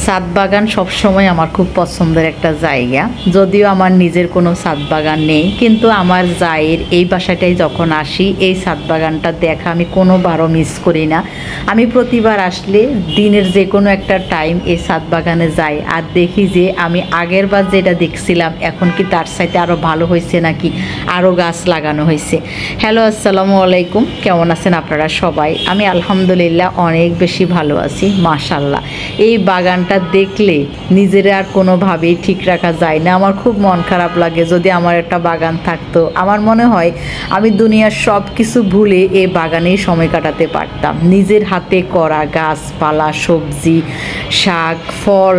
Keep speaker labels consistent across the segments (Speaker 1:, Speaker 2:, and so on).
Speaker 1: ছাদ বাগান সবসময় আমার খুব পছন্দের একটা জায়গা। যদিও আমার নিজের কোনো ছাদ বাগান নেই, কিন্তু আমার জায়ের এই বাসাটায় যখন আসি এই ছাদ বাগানটা দেখা আমি কোনোবারও মিস করি না। আমি প্রতিবার আসলে দিনের যে কোনো একটা টাইম এই ছাদ বাগানে যাই আর দেখি যে আমি আগের বার যেটা দেখছিলাম এখন কি তার সাথে আরও ভালো হয়েছে নাকি আরও গাছ লাগানো হয়েছে। হ্যালো, আসসালামু আলাইকুম, কেমন আছেন আপনারা সবাই? আমি আলহামদুলিল্লাহ অনেক বেশি ভালো আছি, মাশাআল্লাহ। এই বাগানটা দেখলে নিজের আর কোনোভাবেই ঠিক রাখা যায় না। আমার খুব মন খারাপ লাগে যদি আমার একটা বাগান থাকতো। আমার মনে হয় আমি দুনিয়ার সব কিছু ভুলে এই বাগানেই সময় কাটাতে পারতাম। নিজের হাতে করা গাছপালা, সবজি, শাক, ফল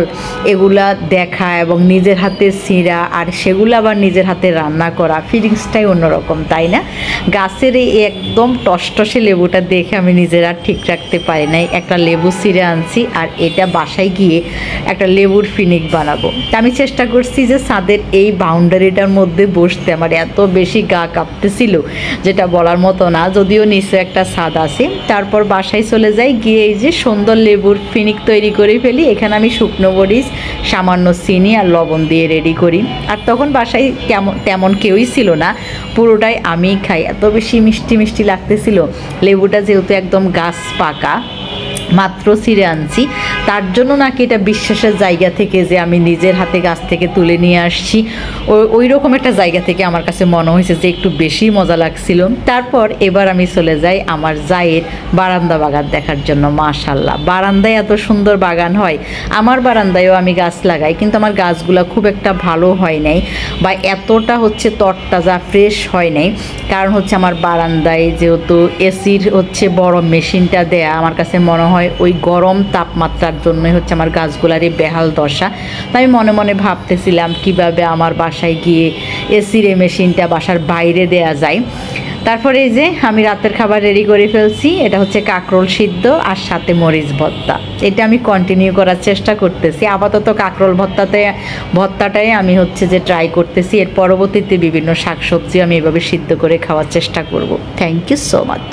Speaker 1: এগুলা দেখা এবং নিজের হাতে ছিঁড়া আর সেগুলো আবার নিজের হাতে রান্না করা, ফিলিংসটাই অন্যরকম, তাই না? গাছের এই একদম টসটসে লেবুটা দেখে আমি নিজের আর ঠিক রাখতে পারি নাই। একটা লেবু ছিঁড়ে আনছি আর এটা বাসায় গিয়ে একটা লেবুর ফিনিক বানাবো। তা আমি চেষ্টা করছি যে ছাদের এই বাউন্ডারিটার মধ্যে বসতে, আমার এত বেশি গা কাঁপতেছিল যেটা বলার মতো না। যদিও নিচে একটা ছাদ আছে, তারপর বাসায় চলে যাই, গিয়ে এই যে সুন্দর লেবুর ফিনিক তৈরি করে ফেলি। এখানে আমি শুকনো মরিচ, সামান্য চিনি আর লবণ দিয়ে রেডি করি। আর তখন বাসায় তেমন কেউই ছিল না, পুরোটাই আমিই খাই। এত বেশি মিষ্টি মিষ্টি লাগতেছিল। লেবুটা যেহেতু একদম গাছ পাকা, মাত্র ছিঁড়ে আনছি, তার জন্য নাকি এটা বিশ্বাসের জায়গা থেকে যে আমি নিজের হাতে গাছ থেকে তুলে নিয়ে আসছি, ওই রকম একটা জায়গা থেকে আমার কাছে মনে হয়েছে যে একটু বেশি মজা লাগছিল। তারপর এবার আমি চলে যাই আমার জায়ের বারান্দা বাগান দেখার জন্য। মাশাআল্লাহ, বারান্দায় এত সুন্দর বাগান হয়। আমার বারান্দায়ও আমি গাছ লাগাই, কিন্তু আমার গাছগুলো খুব একটা ভালো হয় নাই বা এতটা হচ্ছে তরতাজা ফ্রেশ হয় নাই। কারণ হচ্ছে আমার বারান্দায় যেহেতু এসির হচ্ছে বড় মেশিনটা দেয়া, আমার কাছে মনে হয় ওই গরম তাপমাত্রার জন্যই হচ্ছে আমার গাছগুলারই বেহাল দশা। তাই আমি মনে মনে ভাবতেছিলাম কিভাবে আমার বাসায় গিয়ে এসির এই মেশিনটা বাসার বাইরে দেয়া যায়। তারপরে এই যে আমি রাতের খাবার রেডি করে ফেলছি। এটা হচ্ছে কাঁকরোল সিদ্ধ আর সাথে মরিচ ভর্তা। এটা আমি কন্টিনিউ করার চেষ্টা করতেছি। আপাতত কাঁকরোল ভর্তাটাই আমি হচ্ছে যে ট্রাই করতেছি। এর পরবর্তীতে বিভিন্ন শাকসবজি আমি এভাবে সিদ্ধ করে খাওয়ার চেষ্টা করব। Thank you so much.